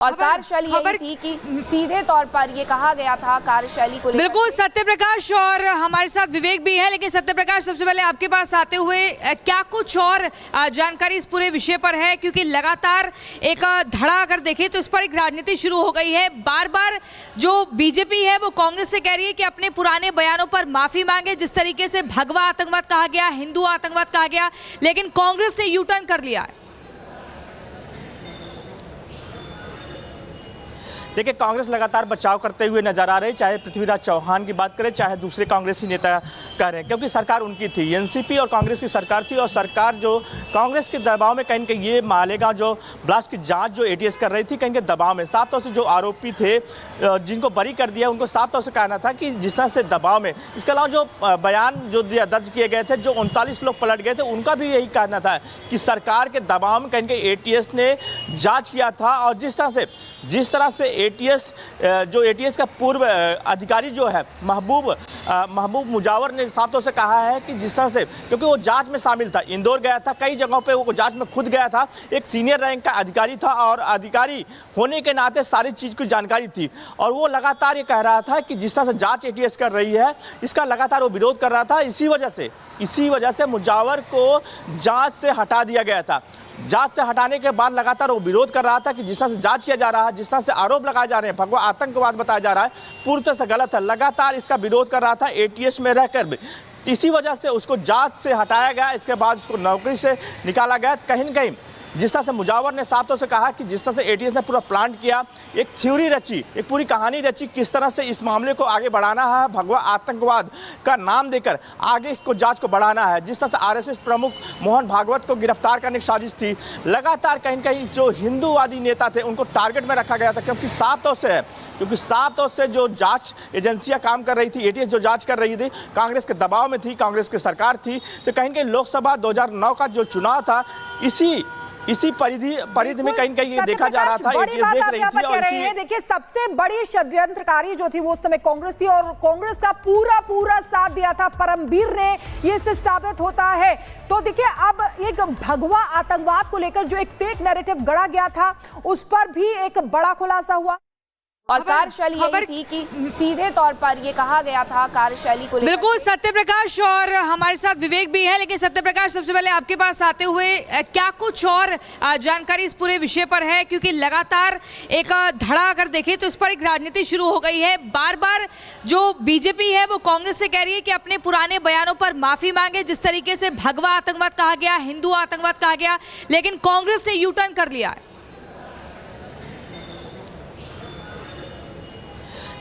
और कार्यशैली यही थी कि सीधे तौर पर ये कहा गया था कार्यशैली को लेकर। बिल्कुल सत्य प्रकाश और हमारे साथ विवेक भी है, लेकिन सत्य प्रकाश सबसे पहले आपके पास आते हुए क्या कुछ और जानकारी इस पूरे विषय पर है, क्योंकि लगातार एक धड़ा अगर देखें तो इस पर एक राजनीति शुरू हो गई है। बार बार जो बीजेपी है वो कांग्रेस से कह रही है कि अपने पुराने बयानों पर माफी मांगे, जिस तरीके से भगवा आतंकवाद कहा गया, हिंदू आतंकवाद कहा गया, लेकिन कांग्रेस ने यू टर्न कर लिया है। देखिए, कांग्रेस लगातार बचाव करते हुए नजर आ रही, चाहे पृथ्वीराज चौहान की बात करें, चाहे दूसरे कांग्रेसी नेता कह रहे हैं, क्योंकि सरकार उनकी थी, एनसीपी और कांग्रेस की सरकार थी। और सरकार जो कांग्रेस के दबाव में कहीं कहीं ये मालेगांव जो ब्लास्ट की जांच जो एटीएस कर रही थी, कहीं के दबाव में साफ तौर से जो आरोपी थे जिनको बरी कर दिया, उनको साफ तौर से कहना था कि जिस तरह से दबाव में, इसके अलावा जो बयान जो दर्ज किए गए थे, जो 39 लोग पलट गए थे, उनका भी यही कहना था कि सरकार के दबाव में कहीं कहीं एटीएस ने जाँच किया था। और जिस तरह से एटीएस का पूर्व अधिकारी जो है महबूब मुजावर ने साफ तौर से कहा है कि जिस तरह से, क्योंकि वो जांच में शामिल था, इंदौर गया था, कई जगहों पे वो जांच में खुद गया था, एक सीनियर रैंक का अधिकारी था और अधिकारी होने के नाते सारी चीज़ की जानकारी थी। और वो लगातार ये कह रहा था कि जिस तरह से जांच एटीएस कर रही है, इसका लगातार वो विरोध कर रहा था। इसी वजह से मुजावर को जांच से हटा दिया गया था। जांच से हटाने के बाद लगातार वो विरोध कर रहा था कि जिस तरह से जांच किया जा रहा है, जिस तरह से आरोप लगाए जा रहे हैं, भगवा आतंकवाद बताया जा रहा है, पूरी तरह से गलत है। लगातार इसका विरोध कर रहा था एटीएस में रहकर भी। इसी वजह से उसको जांच से हटाया गया, इसके बाद उसको नौकरी से निकाला गया। कहीं न कहीं जिस तरह से मुजावर ने साफ तौर से कहा कि जिस तरह से एटीएस ने पूरा प्लान किया, एक थ्योरी रची, एक पूरी कहानी रची, किस तरह से इस मामले को आगे बढ़ाना है, भगवा आतंकवाद का नाम देकर आगे इसको जांच को बढ़ाना है। जिस तरह से आरएसएस प्रमुख मोहन भागवत को गिरफ्तार करने की साजिश थी, लगातार कहीं कहीं जो हिंदूवादी नेता थे उनको टारगेट में रखा गया था, क्योंकि साफ तौर से जो जांच एजेंसियां काम कर रही थी, एटीएस जो जांच कर रही थी, कांग्रेस के दबाव में थी, कांग्रेस की सरकार थी। तो कहीं कहीं लोकसभा 2009 का जो चुनाव था, इसी परिधि में कहीं कहीं ये देखा जा रहा था, एटीएस देख रही थी। और देखिए, सबसे बड़ी षड्यंत्रकारी जो थी वो उस समय कांग्रेस थी, और कांग्रेस का पूरा साथ दिया था परमबीर ने, ये इससे साबित होता है। तो देखिए, अब एक भगवा आतंकवाद को लेकर जो एक फेक नैरेटिव गढ़ा गया था, उस पर भी एक बड़ा खुलासा हुआ। और कार्यशैली यही थी कि सीधे तौर पर ये कहा गया था कार्यशैली को लेकर। बिल्कुल सत्य प्रकाश और हमारे साथ विवेक भी है, लेकिन सत्य प्रकाश सबसे पहले आपके पास आते हुए क्या कुछ और जानकारी इस पूरे विषय पर है, क्योंकि लगातार एक धड़ा अगर देखें तो इस पर एक राजनीति शुरू हो गई है। बार बार जो बीजेपी है वो कांग्रेस से कह रही है कि अपने पुराने बयानों पर माफी मांगे, जिस तरीके से भगवा आतंकवाद कहा गया, हिंदू आतंकवाद कहा गया, लेकिन कांग्रेस ने यू टर्न कर लिया है।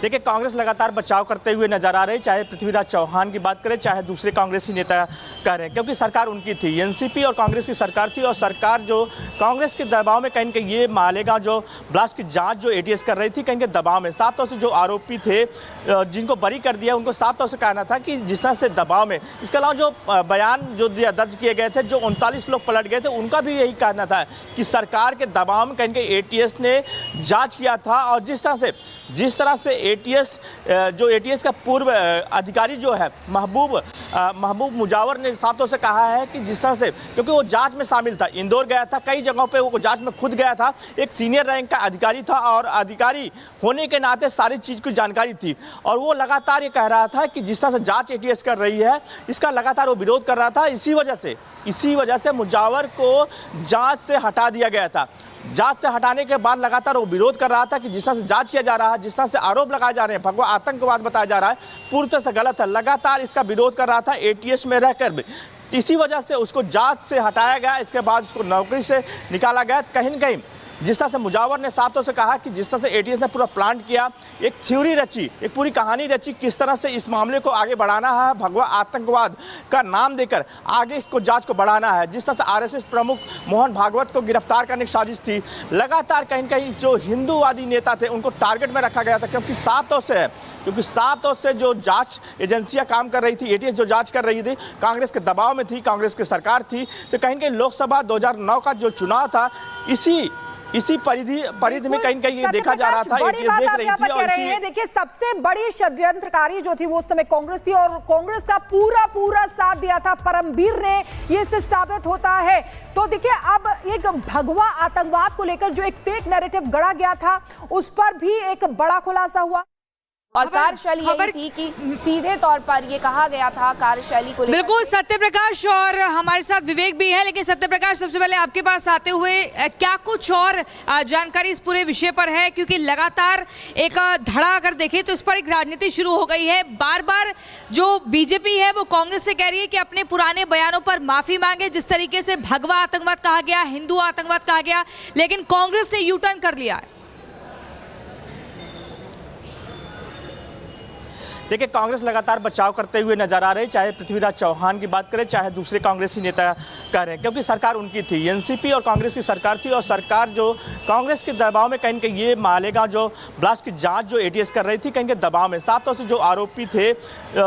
देखिए, कांग्रेस लगातार बचाव करते हुए नजर आ रही, चाहे पृथ्वीराज चौहान की बात करें, चाहे दूसरे कांग्रेसी नेता कह रहे हैं, क्योंकि सरकार उनकी थी, एनसीपी और कांग्रेस की सरकार थी। और सरकार जो कांग्रेस के दबाव में कहीं कहीं ये मालेगांव जो ब्लास्ट की जांच जो एटीएस कर रही थी, कहीं के दबाव में साफ तौर से जो आरोपी थे जिनको बरी कर दिया, उनको साफ तौर से कहना था कि जिस तरह से दबाव में, इसके अलावा जो बयान जो दर्ज किए गए थे, जो 39 लोग पलट गए थे, उनका भी यही कहना था कि सरकार के दबाव में कहीं कहीं एटीएस ने जाँच किया था। और जिस तरह से एटीएस का पूर्व अधिकारी जो है महबूब मुजावर ने साफ तौर से कहा है कि जिस तरह से, क्योंकि वो जांच में शामिल था, इंदौर गया था, कई जगहों पे वो जांच में खुद गया था, एक सीनियर रैंक का अधिकारी था और अधिकारी होने के नाते सारी चीज़ की जानकारी थी। और वो लगातार ये कह रहा था कि जिस तरह से जांच एटीएस कर रही है, इसका लगातार वो विरोध कर रहा था। इसी वजह से मुजावर को जांच से हटा दिया गया था। जांच से हटाने के बाद लगातार वो विरोध कर रहा था कि जिस तरह से जांच किया जा रहा है, जिस तरह से आरोप लगाए जा रहे हैं, भगवा आतंकवाद बताया जा रहा है, पूरी तरह से गलत है। लगातार इसका विरोध कर रहा था एटीएस में रहकर भी। इसी वजह से उसको जांच से हटाया गया, इसके बाद उसको नौकरी से निकाला गया। कहीं न कहीं जिस तरह से मुजावर ने साफ तौर से कहा कि जिस तरह से एटीएस ने पूरा प्लान किया, एक थ्योरी रची, एक पूरी कहानी रची, किस तरह से इस मामले को आगे बढ़ाना है, भगवा आतंकवाद का नाम देकर आगे इसको जांच को बढ़ाना है। जिस तरह से आरएसएस प्रमुख मोहन भागवत को गिरफ्तार करने की साजिश थी, लगातार कहीं कहीं जो हिंदूवादी नेता थे उनको टारगेट में रखा गया था, क्योंकि साफ तौर से जो जांच एजेंसियां काम कर रही थी, एटीएस जो जांच कर रही थी, कांग्रेस के दबाव में थी, कांग्रेस की सरकार थी। तो कहीं कहीं लोकसभा 2009 का जो चुनाव था, इसी परिधि में कहीं न कहीं ये देखा जा रहा था। बड़ी एटीएस बात देख आप रही यहाँ थी पर और कह रहे हैं। देखिए, सबसे बड़ी षड्यंत्रकारी जो थी वो उस समय कांग्रेस थी और कांग्रेस का पूरा साथ दिया था परमबीर ने, ये इससे साबित होता है। तो देखिए, अब एक भगवा आतंकवाद को लेकर जो एक फेक नैरेटिव गढ़ा गया था, उस पर भी एक बड़ा खुलासा हुआ। और कार्यशैली यही थी कि सीधे तौर पर ये कहा गया था कार्यशैली को लेकर। बिल्कुल सत्य प्रकाश, और हमारे साथ विवेक भी है। लेकिन सत्य प्रकाश, सबसे पहले आपके पास आते हुए क्या कुछ और जानकारी इस पूरे विषय पर है, क्योंकि लगातार एक धड़ा अगर देखें तो इस पर एक राजनीति शुरू हो गई है। बार बार जो बीजेपी है वो कांग्रेस से कह रही है कि अपने पुराने बयानों पर माफी मांगे। जिस तरीके से भगवा आतंकवाद कहा गया, हिंदू आतंकवाद कहा गया, लेकिन कांग्रेस ने यू टर्न कर लिया है। देखिए, कांग्रेस लगातार बचाव करते हुए नजर आ रही, चाहे पृथ्वीराज चौहान की बात करें, चाहे दूसरे कांग्रेसी नेता कह रहे हैं, क्योंकि सरकार उनकी थी। एनसीपी और कांग्रेस की सरकार थी और सरकार जो कांग्रेस के दबाव में कहीं न कहीं ये मालेगांव जो ब्लास्ट की जांच जो एटीएस कर रही थी, कहीं के दबाव में साफ तौर से जो आरोपी थे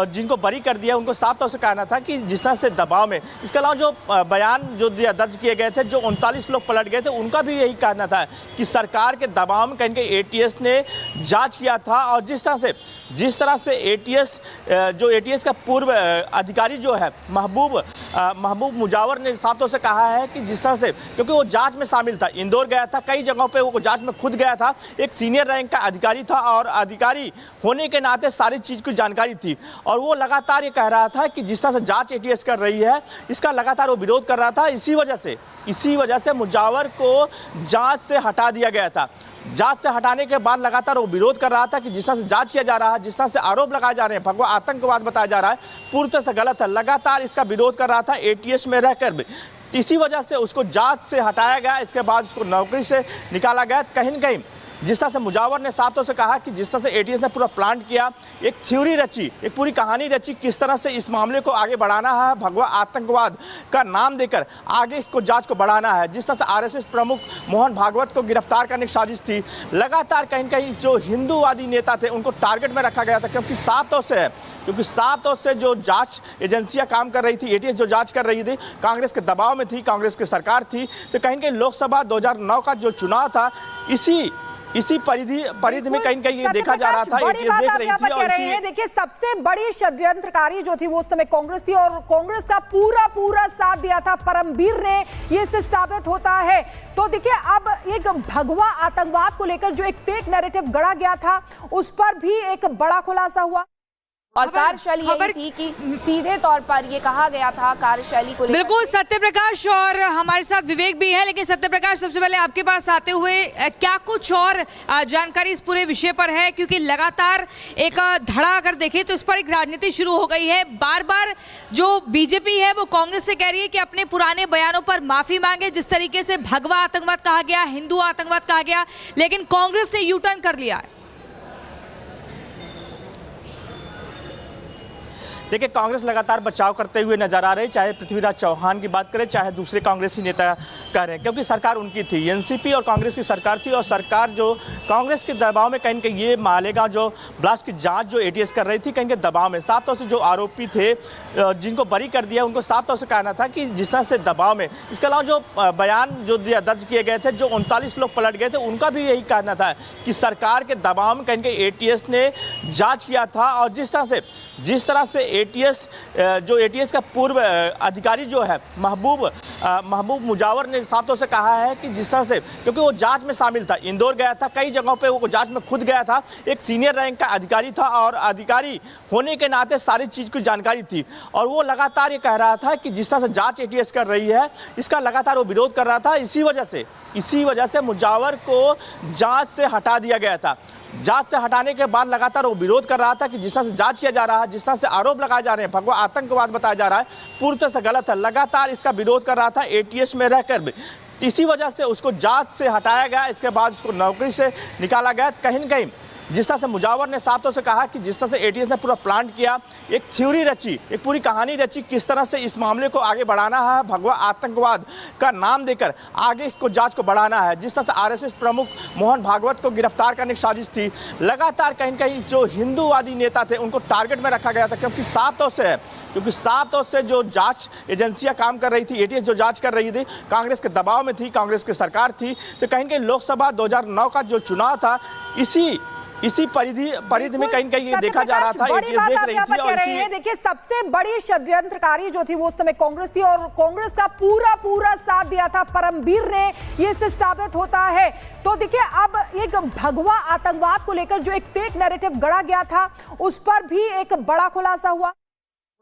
जिनको बरी कर दिया, उनको साफ तौर से कहना था कि जिस तरह से दबाव में, इसके अलावा जो बयान जो दर्ज किए गए थे, जो 39 लोग पलट गए थे, उनका भी यही कहना था कि सरकार के दबाव में कहीं एटीएस ने जाँच किया था। और जिस तरह से एटीएस का पूर्व अधिकारी जो है महबूब मुजावर ने साफ तौर से कहा है कि जिस तरह से, क्योंकि वो जांच में शामिल था, इंदौर गया था, कई जगहों पे वो जांच में खुद गया था, एक सीनियर रैंक का अधिकारी था और अधिकारी होने के नाते सारी चीज़ की जानकारी थी। और वो लगातार ये कह रहा था कि जिस तरह से जांच एटीएस कर रही है, इसका लगातार वो विरोध कर रहा था। इसी वजह से मुजावर को जांच से हटा दिया गया था। जांच से हटाने के बाद लगातार वो विरोध कर रहा था कि जिस तरह से जांच किया जा रहा है, जिस तरह से आरोप लगाए जा रहे हैं, भगवा आतंकवाद बताया जा रहा है, पूरी तरह से गलत है। लगातार इसका विरोध कर रहा था एटीएस में रहकर भी। इसी वजह से उसको जांच से हटाया गया, इसके बाद उसको नौकरी से निकाला गया। कहीं न कहीं जिस तरह से मुजावर ने साफ तौर से कहा कि जिस तरह से एटीएस ने पूरा प्लान किया, एक थ्योरी रची, एक पूरी कहानी रची, किस तरह से इस मामले को आगे बढ़ाना है, भगवा आतंकवाद का नाम देकर आगे इसको जांच को बढ़ाना है। जिस तरह से आरएसएस प्रमुख मोहन भागवत को गिरफ्तार करने की साजिश थी, लगातार कहीं कहीं जो हिंदूवादी नेता थे उनको टारगेट में रखा गया था, क्योंकि साफ तौर से जो जांच एजेंसियां काम कर रही थी, एटीएस जो जांच कर रही थी, कांग्रेस के दबाव में थी, कांग्रेस की सरकार थी। तो कहीं कहीं लोकसभा 2009 का जो चुनाव था, इसी परिधि में कहीं कहीं ये देखा जा रहा था। बड़ी बात आप यहाँ पर कह रहे हैं। देखिए, सबसे बड़ी षड्यंत्रकारी जो थी वो उस समय कांग्रेस थी और कांग्रेस का पूरा साथ दिया था परमबीर ने, ये इससे साबित होता है। तो देखिए, अब एक भगवा आतंकवाद को लेकर जो एक फेक नैरेटिव गढ़ा गया था, उस पर भी एक बड़ा खुलासा हुआ। और कार्यशैली यही थी कि सीधे तौर पर ये कहा गया था कार्यशैली को लेकर। बिल्कुल सत्य प्रकाश, और हमारे साथ विवेक भी है। लेकिन सत्य प्रकाश, सबसे पहले आपके पास आते हुए क्या कुछ और जानकारी इस पूरे विषय पर है, क्योंकि लगातार एक धड़ा अगर देखें तो इस पर एक राजनीति शुरू हो गई है। बार बार जो बीजेपी है वो कांग्रेस से कह रही है कि अपने पुराने बयानों पर माफी मांगे। जिस तरीके से भगवा आतंकवाद कहा गया, हिंदू आतंकवाद कहा गया, लेकिन कांग्रेस ने यू टर्न कर लिया है। देखिए, कांग्रेस लगातार बचाव करते हुए नजर आ रही, चाहे पृथ्वीराज चौहान की बात करें, चाहे दूसरे कांग्रेसी नेता कह रहे हैं, क्योंकि सरकार उनकी थी। एनसीपी और कांग्रेस की सरकार थी और सरकार जो कांग्रेस के दबाव में कहीं कहीं ये मालेगांव जो ब्लास्ट की जांच जो एटीएस कर रही थी, कहीं के दबाव में साफ तौर से जो आरोपी थे जिनको बरी कर दिया, उनको साफ तौर से कहना था कि जिस तरह से दबाव में, इसके अलावा जो बयान जो दर्ज किए गए थे, जो 39 लोग पलट गए थे, उनका भी यही कहना था कि सरकार के दबाव में कहीं एटीएस ने जाँच किया था। और जिस तरह से एटीएस का पूर्व अधिकारी जो है महबूब मुजावर ने साफ तौर से कहा है कि जिस तरह से, क्योंकि वो जांच में शामिल था, इंदौर गया था, कई जगहों पे वो जांच में खुद गया था, एक सीनियर रैंक का अधिकारी था और अधिकारी होने के नाते सारी चीज़ की जानकारी थी। और वो लगातार ये कह रहा था कि जिस तरह से जांच एटीएस कर रही है, इसका लगातार वो विरोध कर रहा था। इसी वजह से मुजावर को जांच से हटा दिया गया था। जांच से हटाने के बाद लगातार वो विरोध कर रहा था कि जिस तरह से जांच किया जा रहा है, जिस तरह से आरोप लगाए जा रहे हैं, भगवा आतंकवाद बताया जा रहा है, पूरी तरह से गलत है। लगातार इसका विरोध कर रहा था एटीएस में रहकर भी। इसी वजह से उसको जांच से हटाया गया, इसके बाद उसको नौकरी से निकाला गया। कहीं न कहीं जिस तरह से मुजावर ने साफ तौर से कहा कि जिस तरह से एटीएस ने पूरा प्लान किया, एक थ्योरी रची, एक पूरी कहानी रची, किस तरह से इस मामले को आगे बढ़ाना है, भगवा आतंकवाद का नाम देकर आगे इसको जांच को बढ़ाना है। जिस तरह से आरएसएस प्रमुख मोहन भागवत को गिरफ्तार करने की साजिश थी, लगातार कहीं कहीं जो हिंदूवादी नेता थे उनको टारगेट में रखा गया था, क्योंकि साफ तौर से क्योंकि साफ तौर से जो जांच एजेंसियां काम कर रही थी, एटीएस जो जांच कर रही थी, कांग्रेस के दबाव में थी, कांग्रेस की सरकार थी। तो कहीं न कहीं लोकसभा 2009 का जो चुनाव था, इसी परिधि में कहीं न कहीं ये देखा जा रहा था, एटीएस देख रही थी। और देखिए, सबसे बड़ी षड्यंत्रकारी जो थी वो उस समय कांग्रेस थी और कांग्रेस का पूरा साथ दिया था परमबीर ने, ये इससे साबित होता है। तो देखिए, अब एक भगवा आतंकवाद को लेकर जो एक फेक नैरेटिव गढ़ा गया था, उस पर भी एक बड़ा खुलासा हुआ।